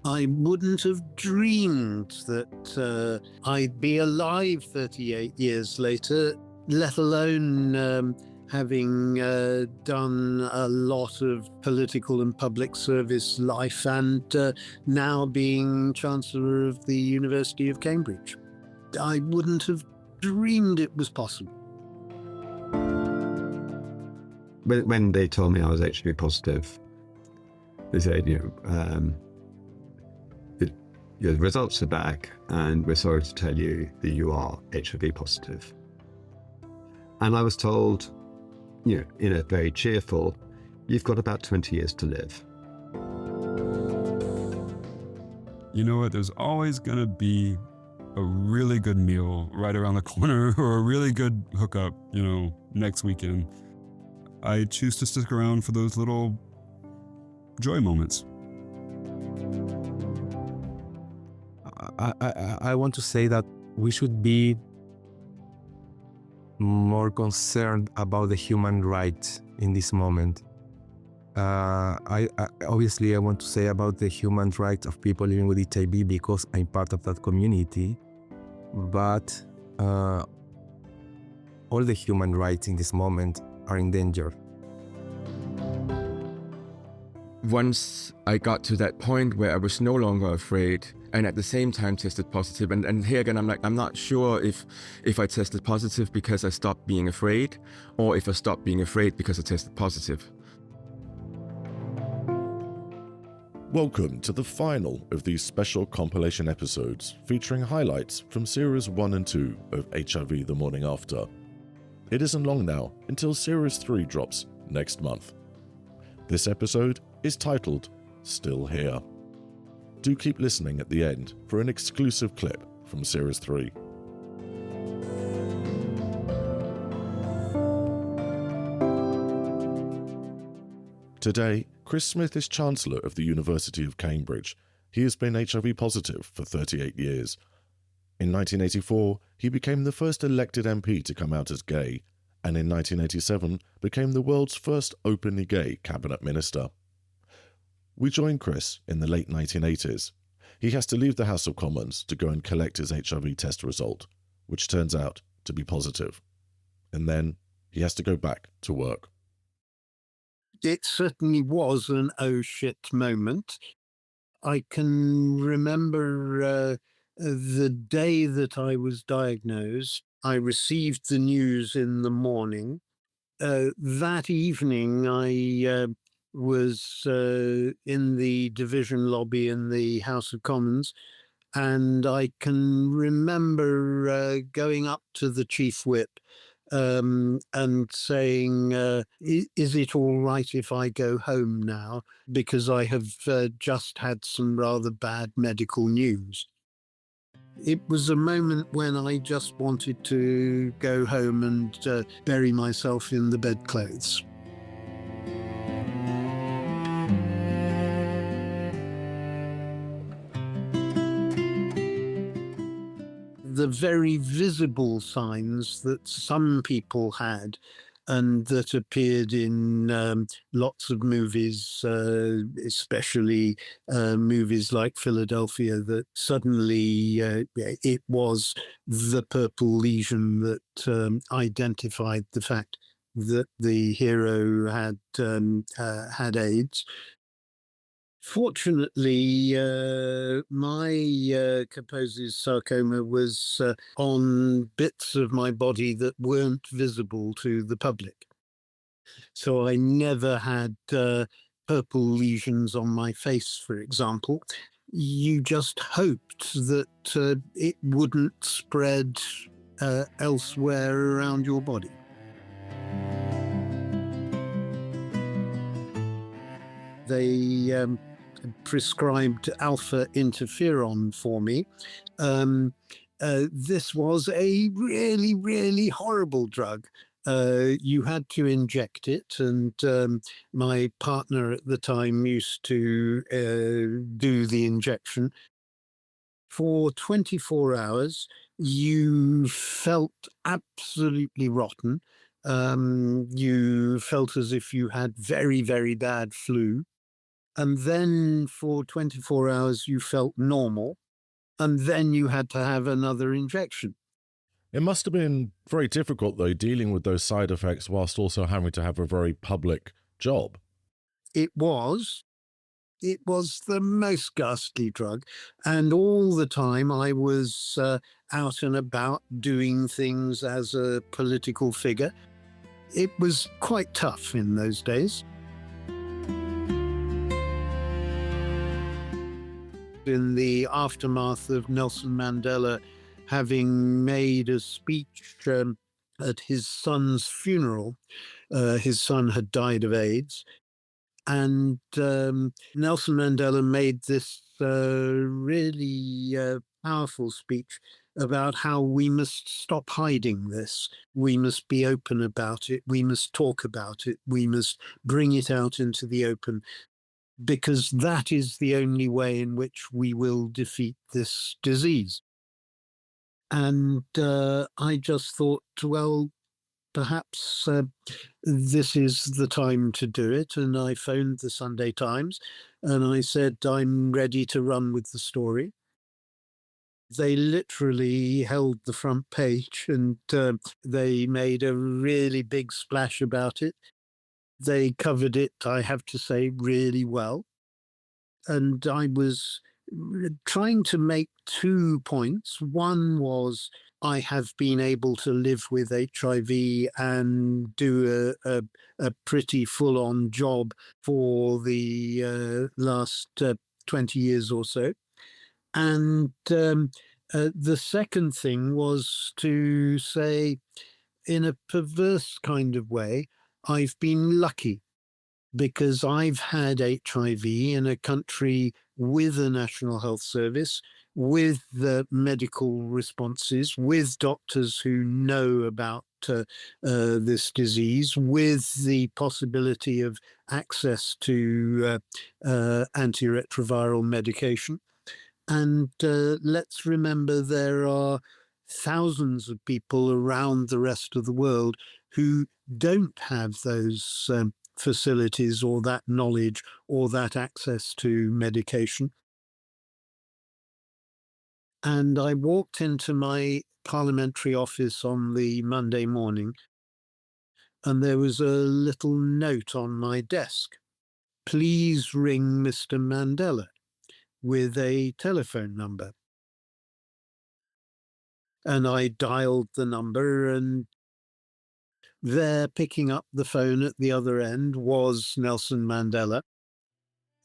I wouldn't have dreamed that I'd be alive 38 years later, let alone having done a lot of political and public service life and now being Chancellor of the University of Cambridge. I wouldn't have dreamed it was possible. When they told me I was HIV positive, they said, your results are back and we're sorry to tell you that you are HIV positive. And I was told, in a very cheerful, you've got about 20 years to live. You know what? There's always going to be a really good meal right around the corner or a really good hookup, next weekend. I choose to stick around for those little joy moments. I want to say that we should be more concerned about the human rights in this moment. I obviously want to say about the human rights of people living with HIV because I'm part of that community, but all the human rights in this moment are in danger. Once I got to that point where I was no longer afraid and at the same time tested positive, and here again I'm not sure if I tested positive because I stopped being afraid or if I stopped being afraid because I tested positive. Welcome to the final of these special compilation episodes featuring highlights from Series 1 and 2 of HIV the Morning After. It isn't long now until Series 3 drops next month. This episode is titled Still Here. Do keep listening at the end for an exclusive clip from Series 3. Today, Chris Smith is Chancellor of the University of Cambridge. He has been HIV positive for 38 years. In 1984, he became the first elected MP to come out as gay, and in 1987 became the world's first openly gay cabinet minister. We join Chris in the late 1980s. He has to leave the House of Commons to go and collect his HIV test result, which turns out to be positive. And then he has to go back to work. It certainly was an oh shit moment. I can remember the day that I was diagnosed. I received the news in the morning. That evening, I was in the division lobby in the House of Commons, and I can remember going up to the chief whip and saying, is it all right if I go home now? Because I have just had some rather bad medical news. It was a moment when I just wanted to go home and bury myself in the bedclothes. The very visible signs that some people had and that appeared in lots of movies, especially movies like Philadelphia, that suddenly it was the purple lesion that identified the fact that the hero had AIDS. Fortunately, my Kaposi's sarcoma was on bits of my body that weren't visible to the public. So I never had purple lesions on my face, for example. You just hoped that it wouldn't spread elsewhere around your body. They prescribed alpha interferon for me. This was a really, really horrible drug. You had to inject it, and my partner at the time used to do the injection. For 24 hours, you felt absolutely rotten. You felt as if you had very, very bad flu. And then for 24 hours, you felt normal. And then you had to have another injection. It must have been very difficult, though, dealing with those side effects whilst also having to have a very public job. It was. It was the most ghastly drug. And all the time I was out and about doing things as a political figure. It was quite tough in those days. In the aftermath of Nelson Mandela having made a speech at his son's funeral, his son had died of AIDS, and Nelson Mandela made this really powerful speech about how we must stop hiding this. We must be open about it. We must talk about it. We must bring it out into the open, because that is the only way in which we will defeat this disease. And I just thought, well, perhaps this is the time to do it. And I phoned the Sunday Times and I said, I'm ready to run with the story. They literally held the front page and they made a really big splash about it. They covered it, I have to say, really well. And I was trying to make 2 points. One was I have been able to live with HIV and do a pretty full-on job for the last 20 years or so. And the second thing was to say, in a perverse kind of way, I've been lucky because I've had HIV in a country with a National Health Service, with the medical responses, with doctors who know about this disease, with the possibility of access to antiretroviral medication. And let's remember there are thousands of people around the rest of the world who don't have those facilities or that knowledge or that access to medication. And I walked into my parliamentary office on the Monday morning, and there was a little note on my desk. Please ring Mr. Mandela, with a telephone number. And I dialed the number, and there, picking up the phone at the other end, was Nelson Mandela,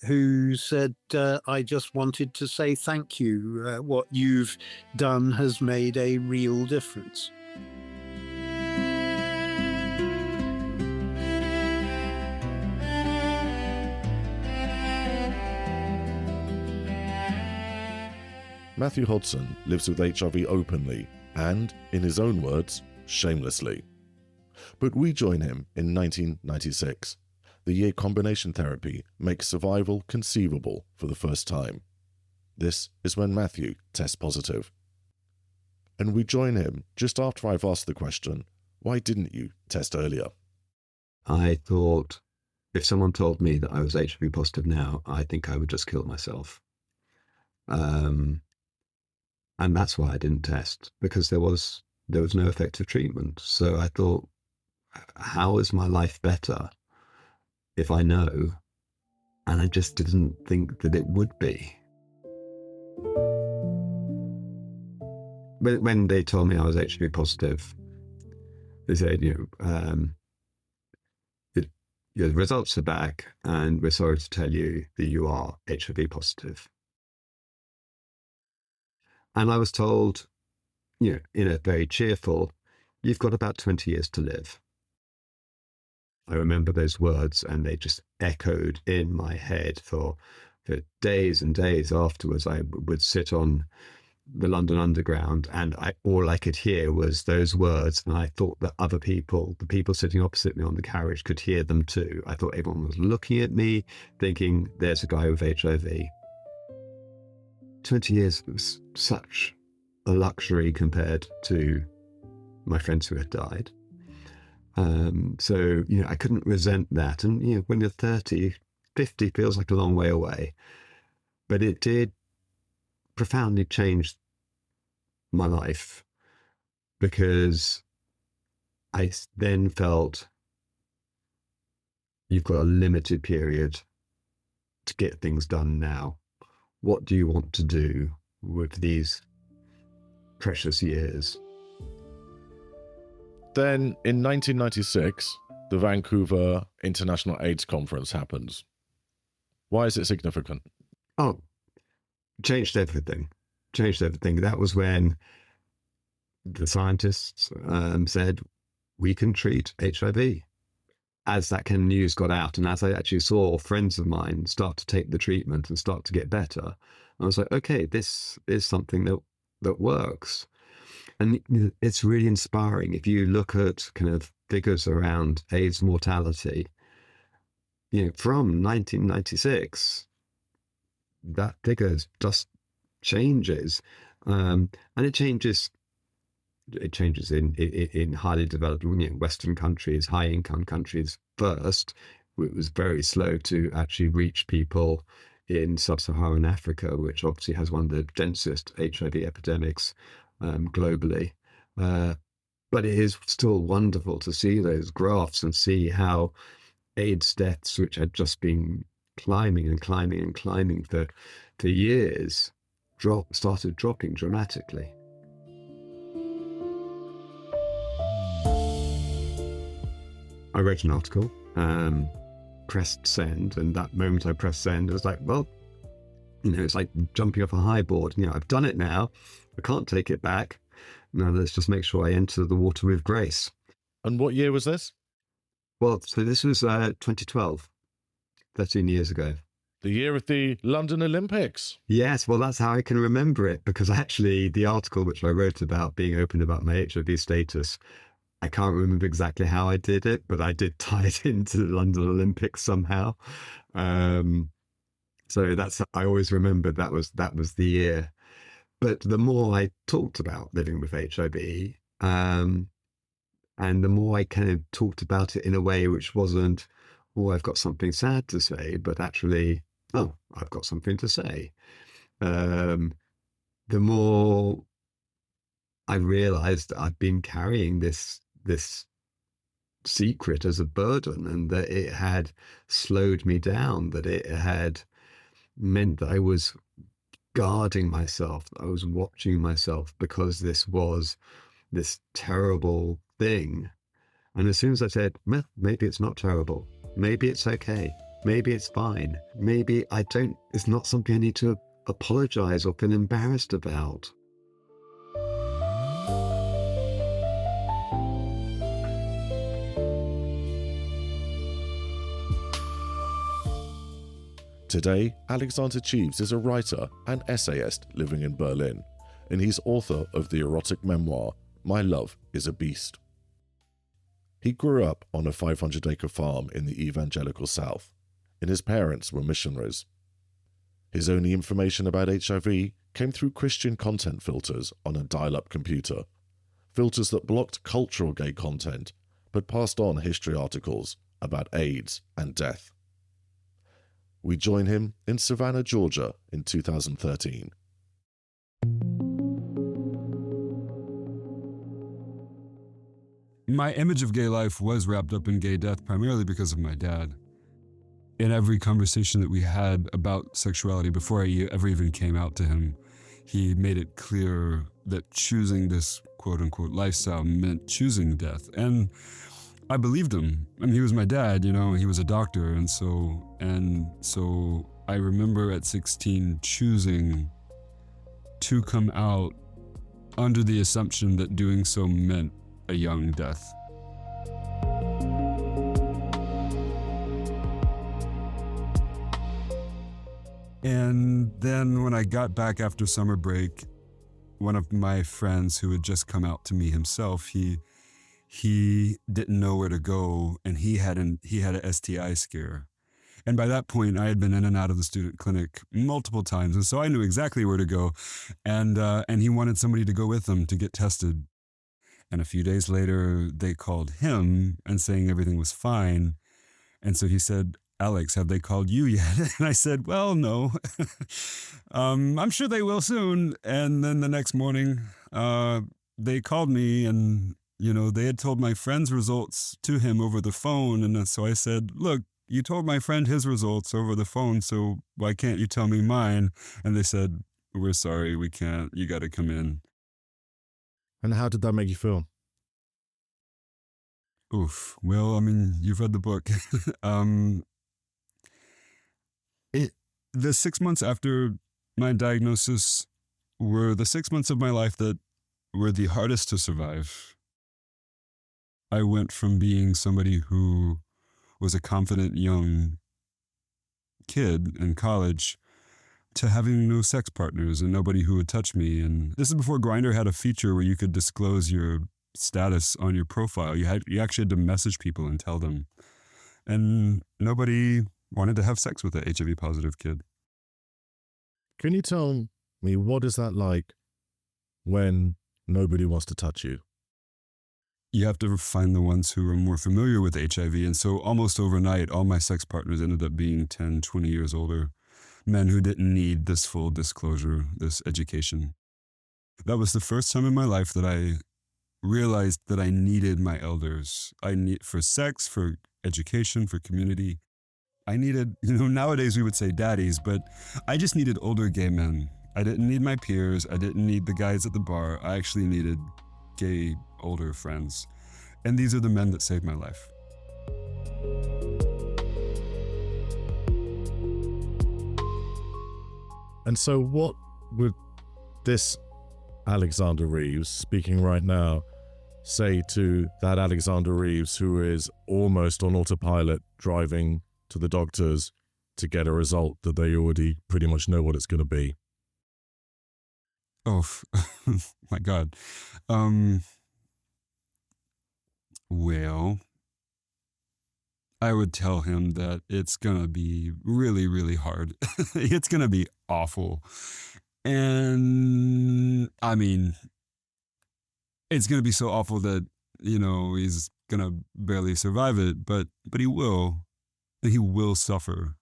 who said, I just wanted to say thank you. What you've done has made a real difference. Matthew Hodson lives with HIV openly and, in his own words, shamelessly. But we join him in 1996, the year combination therapy makes survival conceivable for the first time. This is when Matthew tests positive. And we join him just after I've asked the question, why didn't you test earlier? I thought if someone told me that I was HIV positive now, I think I would just kill myself. And that's why I didn't test, because there was no effective treatment. So I thought, how is my life better if I know? And I just didn't think that it would be. When they told me I was HIV positive, they said, the results are back, and we're sorry to tell you that you are HIV positive. And I was told, in a very cheerful, you've got about 20 years to live. I remember those words, and they just echoed in my head for days and days afterwards. I would sit on the London Underground, and all I could hear was those words, and I thought that other people, the people sitting opposite me on the carriage, could hear them too. I thought everyone was looking at me, thinking, there's a guy with HIV. 20 years was such a luxury compared to my friends who had died. So, I couldn't resent that. And, when you're 30, 50 feels like a long way away, but it did profoundly change my life, because I then felt you've got a limited period to get things done now. What do you want to do with these precious years? Then, in 1996, the Vancouver International AIDS Conference happens. Why is it significant? Oh, changed everything. Changed everything. That was when the scientists said, we can treat HIV. As that kind of news got out, and as I actually saw friends of mine start to take the treatment and start to get better, I was like, okay, this is something that works. And it's really inspiring. If you look at kind of figures around AIDS mortality, from 1996, that figure just changes. And it changes in highly developed Western countries, high income countries first. It was very slow to actually reach people in sub-Saharan Africa, which obviously has one of the densest HIV epidemics globally. But it is still wonderful to see those graphs and see how AIDS deaths, which had just been climbing and climbing and climbing for years, started dropping dramatically. I wrote an article, pressed send, and that moment I pressed send, it was like, well, it's like jumping off a high board. I've done it now. I can't take it back. Now let's just make sure I enter the water with grace. And what year was this? Well, so this was 2012, 13 years ago. The year of the London Olympics. Yes, well, that's how I can remember it, because actually the article which I wrote about being open about my HIV status, I can't remember exactly how I did it, but I did tie it into the London Olympics somehow. So I always remembered that was the year. But the more I talked about living with HIV, and the more I kind of talked about it in a way which wasn't, oh, I've got something sad to say, but actually, oh, I've got something to say. The more I realized that I'd been carrying this secret as a burden, and that it had slowed me down, that it had meant that I was guarding myself, I was watching myself, because this was this terrible thing. And as soon as I said, well, maybe it's not terrible, maybe it's okay, maybe it's fine, maybe it's not something I need to apologize or feel embarrassed about. Today, Alexander Cheves is a writer and essayist living in Berlin, and he's author of the erotic memoir, My Love is a Beast. He grew up on a 500-acre farm in the evangelical South, and his parents were missionaries. His only information about HIV came through Christian content filters on a dial-up computer, filters that blocked cultural gay content, but passed on history articles about AIDS and death. We join him in Savannah, Georgia in 2013. My image of gay life was wrapped up in gay death primarily because of my dad. In every conversation that we had about sexuality before I ever even came out to him, he made it clear that choosing this quote-unquote lifestyle meant choosing death. And I believed him. I mean, he was my dad, he was a doctor. And so I remember at 16 choosing to come out under the assumption that doing so meant a young death. And then when I got back after summer break, one of my friends who had just come out to me himself, he didn't know where to go, and he had an STI scare. And by that point, I had been in and out of the student clinic multiple times, and so I knew exactly where to go. And he wanted somebody to go with him to get tested. And a few days later, they called him and saying everything was fine. And so he said, Alex, have they called you yet? And I said, well, no. I'm sure they will soon. And then the next morning, they called me and, they had told my friend's results to him over the phone. And so I said, look, you told my friend his results over the phone, so why can't you tell me mine? And they said, we're sorry, we can't. You got to come in. And how did that make you feel? Oof. Well, I mean, you've read the book. The 6 months after my diagnosis were the 6 months of my life that were the hardest to survive. I went from being somebody who was a confident young kid in college to having no sex partners and nobody who would touch me. And this is before Grindr had a feature where you could disclose your status on your profile. You actually had to message people and tell them. And nobody wanted to have sex with an HIV positive kid. Can you tell me, what is that like when nobody wants to touch you? You have to find the ones who are more familiar with HIV. And so almost overnight, all my sex partners ended up being 10, 20 years older, men who didn't need this full disclosure, this education. That was the first time in my life that I realized that I needed my elders. For sex, for education, for community. I needed, nowadays we would say daddies, but I just needed older gay men. I didn't need my peers. I didn't need the guys at the bar. I actually needed gay, older friends. And these are the men that saved my life. And so what would this Alexander Reeves, speaking right now, say to that Alexander Reeves who is almost on autopilot driving to the doctors to get a result that they already pretty much know what it's going to be? Oh, my God. Well, I would tell him that it's going to be really, really hard. It's going to be awful. And I mean, it's going to be so awful that, he's going to barely survive it, but he will. He will suffer.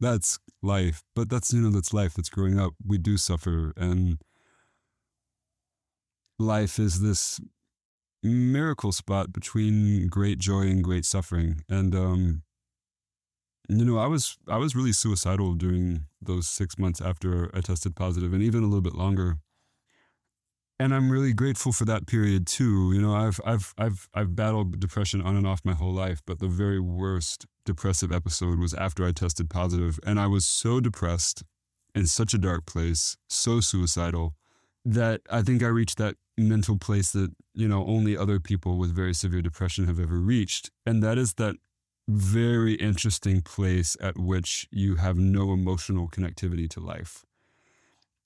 That's life. But that's life. That's growing up. We do suffer. And life is this miracle spot between great joy and great suffering. And, I was really suicidal during those 6 months after I tested positive, and even a little bit longer. And I'm really grateful for that period too. I've battled depression on and off my whole life, but the very worst depressive episode was after I tested positive, and I was so depressed, in such a dark place, so suicidal, that I think I reached that mental place that, only other people with very severe depression have ever reached. And that is that very interesting place at which you have no emotional connectivity to life.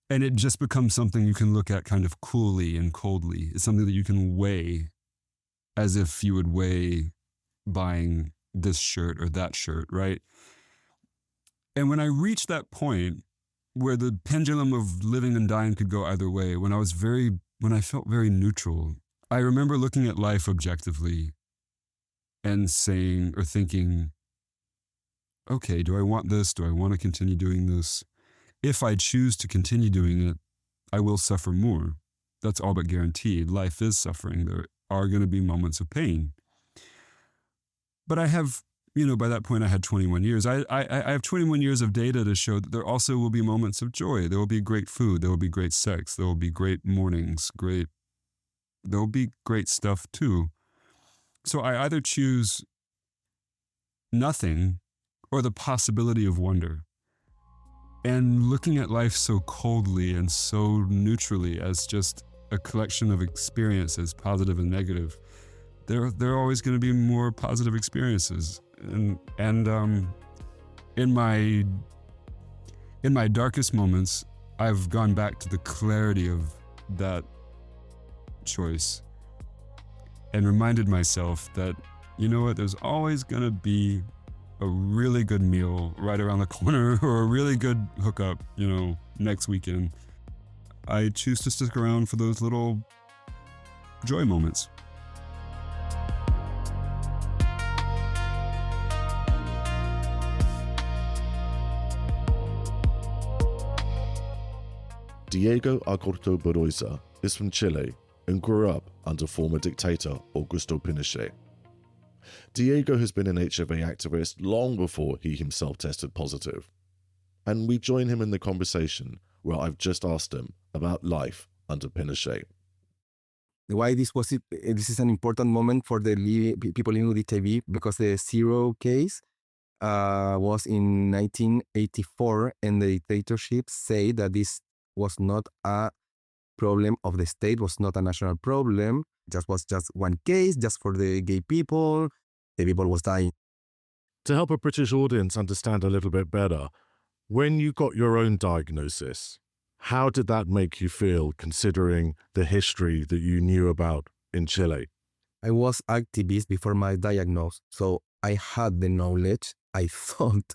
And it just becomes something you can look at kind of coolly and coldly. It's something that you can weigh as if you would weigh buying this shirt or that shirt, right? And when I reached that point where the pendulum of living and dying could go either way, when I felt very neutral, I remember looking at life objectively and saying or thinking, okay, do I want this? Do I want to continue doing this? If I choose to continue doing it, I will suffer more. That's all but guaranteed. Life is suffering. There are going to be moments of pain. But I have, by that point I had 21 years. I have 21 years of data to show that there also will be moments of joy. There will be great food. There will be great sex. There will be great mornings. There will be great stuff too. So I either choose nothing or the possibility of wonder. And looking at life so coldly and so neutrally as just a collection of experiences, positive and negative, there are always going to be more positive experiences. And in my darkest moments, I've gone back to the clarity of that choice and reminded myself that, there's always going to be a really good meal right around the corner or a really good hookup, next weekend. I choose to stick around for those little joy moments. Diego Agurto Boroiza is from Chile and grew up under former dictator Augusto Pinochet. Diego has been an HIV activist long before he himself tested positive. And we join him in the conversation where I've just asked him about life under Pinochet. Why this was it? This is an important moment for the people living with HIV because the zero case was in 1984, and the dictatorship say that this was not a problem of the state, was not a national problem. Was just one case, just for the gay people. The people was dying. To help a British audience understand a little bit better, when you got your own diagnosis, how did that make you feel considering the history that you knew about in Chile? I was activist before my diagnosis, so I had the knowledge, I thought,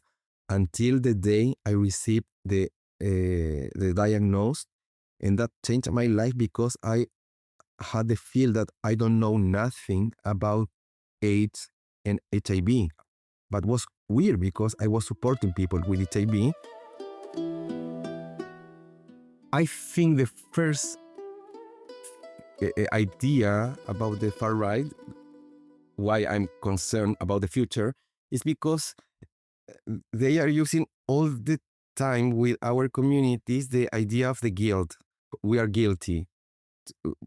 until the day I received the diagnosis, and that changed my life because I had the feel that I don't know nothing about AIDS and HIV. But was weird because I was supporting people with HIV. I think the first idea about the far right, why I'm concerned about the future, is because they are using all the time with our communities the idea of the guilt. We are guilty.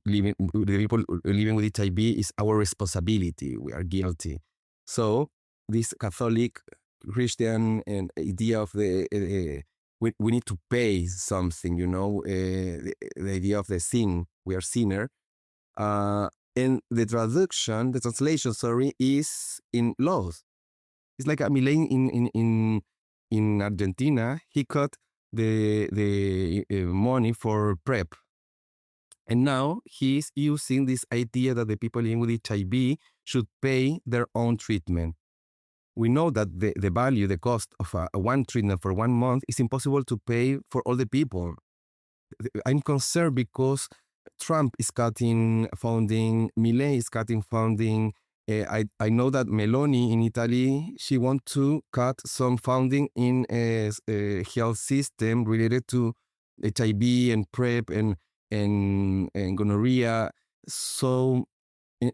The people living with HIV is our responsibility. We are guilty. So this Catholic Christian and idea of the we need to pay something, the idea of the sin, we are sinner. And the translation, is in laws. It's like a Milei in Argentina. He cut the money for PrEP. And now he's using this idea that the people living with HIV should pay their own treatment. We know that the value, the cost of one treatment for 1 month is impossible to pay for all the people. I'm concerned because Trump is cutting funding, Milei is cutting funding. I know that Meloni in Italy, she wants to cut some funding in a health system related to HIV and PrEP and gonorrhea. So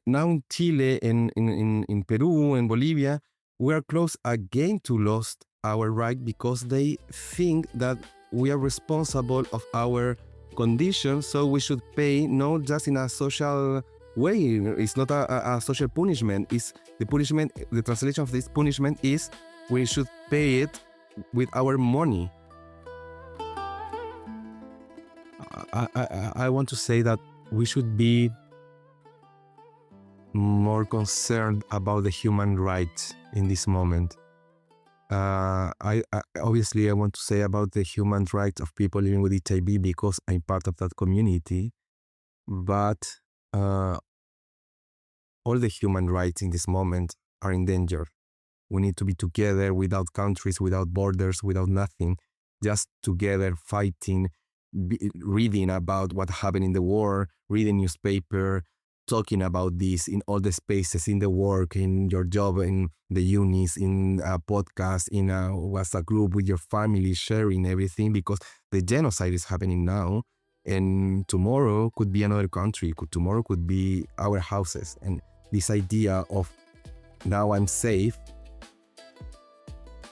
now in Chile and in Peru and Bolivia, we are close again to lost our right because they think that we are responsible of our condition, so we should pay not just in a social way. It's not a social punishment. It's the punishment. The translation of this punishment is we should pay it with our money. I want to say that we should be more concerned about the human rights in this moment. I obviously want to say about the human rights of people living with HIV because I'm part of that community, but all the human rights in this moment are in danger. We need to be together without countries, without borders, without nothing, just together fighting, reading about what happened in the war, reading newspaper, talking about this in all the spaces, in the work, in your job, in the unis, in a podcast, in a WhatsApp group with your family, sharing everything, because the genocide is happening now, and tomorrow could be another country, tomorrow could be our houses. And this idea of now I'm safe,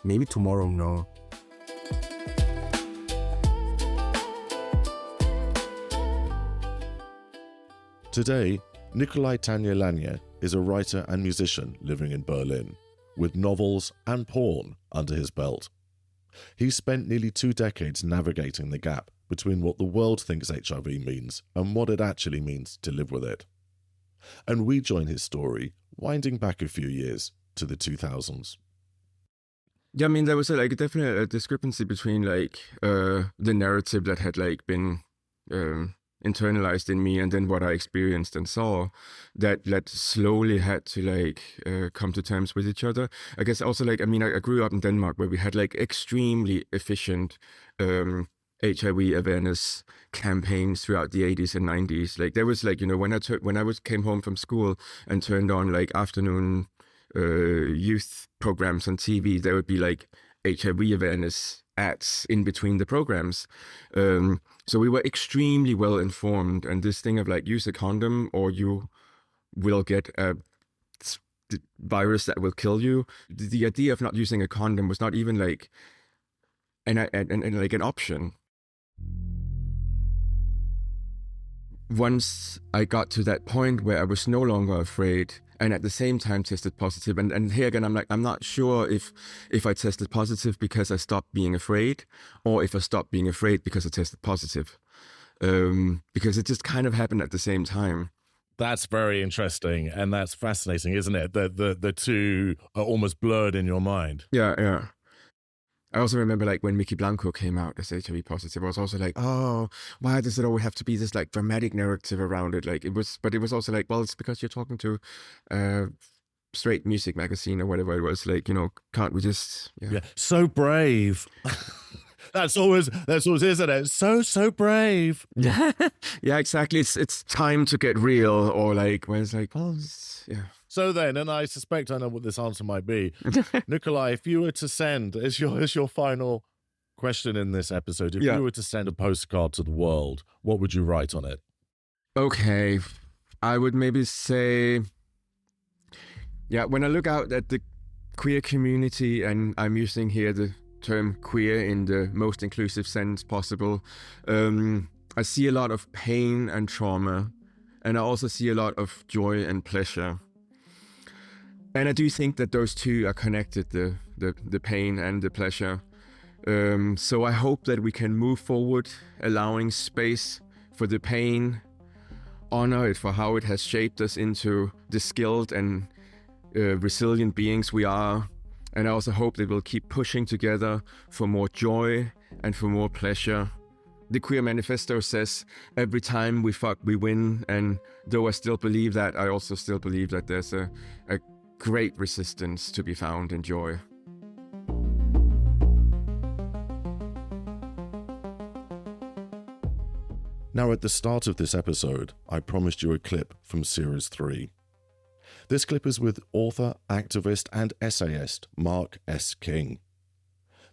maybe tomorrow, no. Today, Nikolai Tanya-Lanya is a writer and musician living in Berlin, with novels and porn under his belt. He's spent nearly 2 decades navigating the gap between what the world thinks HIV means and what it actually means to live with it. And we join his story, winding back a few years to the 2000s. Yeah, I mean, there was definitely a discrepancy between the narrative that had been internalized in me and then what I experienced and saw that slowly had to come to terms with each other. I guess also I grew up in Denmark where we had extremely efficient HIV awareness campaigns throughout the 80s and 90s. There was when I came home from school and turned on afternoon youth programs on TV, there would be HIV awareness ads in between the programs. So we were extremely well informed, and this thing of like use a condom or you will get a virus that will kill you. The idea of not using a condom was not even like an option. Once I got to that point where I was no longer afraid, and at the same time tested positive, and here again I'm not sure if I tested positive because I stopped being afraid, or if I stopped being afraid because I tested positive, because it just kind of happened at the same time. That's very interesting, and that's fascinating, isn't it? The two are almost blurred in your mind. Yeah. I also remember like when Mickey Blanco came out as HIV positive, I was also like, oh, why does it always have to be this like dramatic narrative around it? Like it was also like, well, it's because you're talking to straight music magazine or whatever it was. Like, can't we just Yeah, so brave. That's always isn't it? So brave. Yeah, exactly. It's time to get real, or like where it's like, well, yeah. So then, and I suspect I know what this answer might be, Nikolai, if you were to send, as your final question in this episode, if you were to send a postcard to the world, what would you write on it? Okay, I would maybe say, when I look out at the queer community, and I'm using here the term queer in the most inclusive sense possible, I see a lot of pain and trauma, and I also see a lot of joy and pleasure. And I do think that those two are connected, the pain and the pleasure. So I hope that we can move forward, allowing space for the pain, honor it for how it has shaped us into the skilled and resilient beings we are. And I also hope that we'll keep pushing together for more joy and for more pleasure. The Queer Manifesto says, every time we fuck, we win. And though I still believe that, I also still believe that there's a great resistance to be found in joy. Now, at the start of this episode, I promised you a clip from Series 3. This clip is with author, activist, and essayist Mark S. King.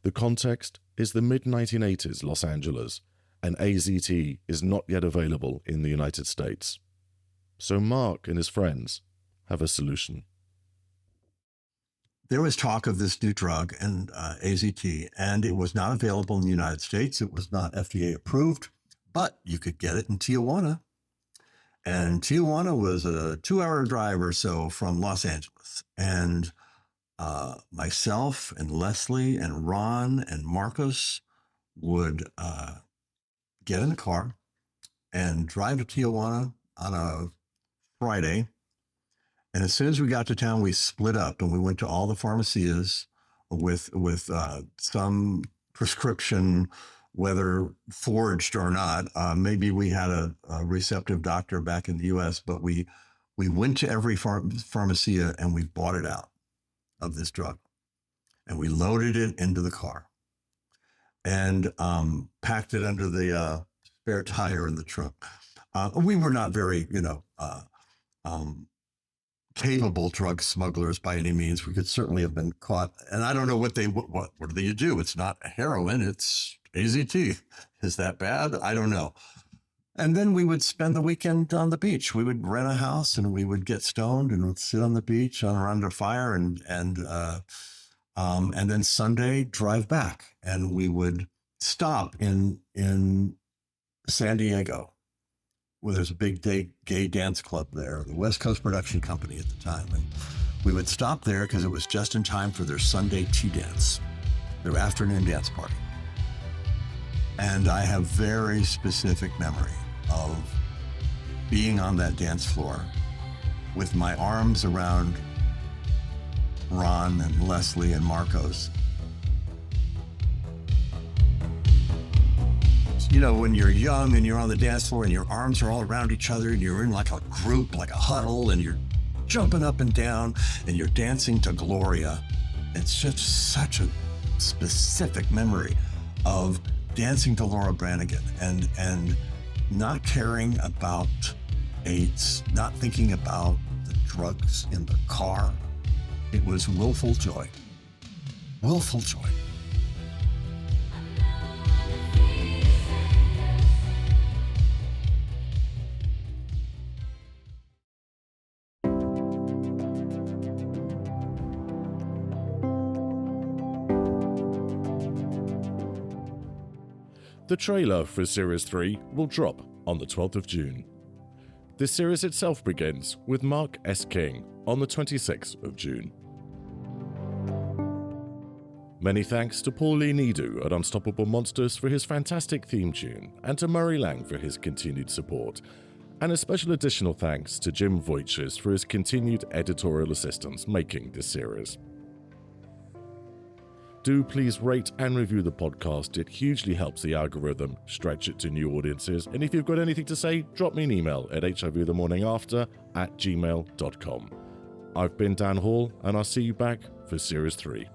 The context is the mid-1980s Los Angeles, and AZT is not yet available in the United States. So Mark and his friends have a solution. There was talk of this new drug, and AZT, and it was not available in the United States. It was not FDA approved, but you could get it in Tijuana. And Tijuana was a 2-hour drive or so from Los Angeles. And myself and Leslie and Ron and Marcos would get in the car and drive to Tijuana on a Friday. And as soon as we got to town, we split up and we went to all the pharmacias with some prescription, whether forged or not. Maybe we had a receptive doctor back in the U.S., but we went to every pharmacia and we bought it out of this drug. And we loaded it into the car and packed it under the spare tire in the trunk. We were not very, capable drug smugglers by any means. We could certainly have been caught. And I don't know what do you do? It's not heroin, it's AZT. Is that bad? I don't know. And then we would spend the weekend on the beach. We would rent a house and we would get stoned and we'd sit on the beach around a fire and then Sunday drive back. And we would stop in San Diego, where there's a big gay dance club there, the West Coast Production Company at the time. And we would stop there because it was just in time for their Sunday tea dance, their afternoon dance party. And I have very specific memory of being on that dance floor with my arms around Ron and Leslie and Marcos. When you're young and you're on the dance floor and your arms are all around each other and you're in like a group, like a huddle, and you're jumping up and down and you're dancing to Gloria. It's just such a specific memory of dancing to Laura Branigan and not caring about AIDS, not thinking about the drugs in the car. It was willful joy. Willful joy. The trailer for Series 3 will drop on the 12th of June. This series itself begins with Mark S. King on the 26th of June. Many thanks to Paul Lee Nidu at Unstoppable Monsters for his fantastic theme tune, and to Murray Lang for his continued support. And a special additional thanks to Jim Voiches for his continued editorial assistance making this series. Do please rate and review the podcast. It hugely helps the algorithm stretch it to new audiences. And if you've got anything to say, drop me an email at hivthemorningafter@gmail.com. I've been Dan Hall, and I'll see you back for Series 3.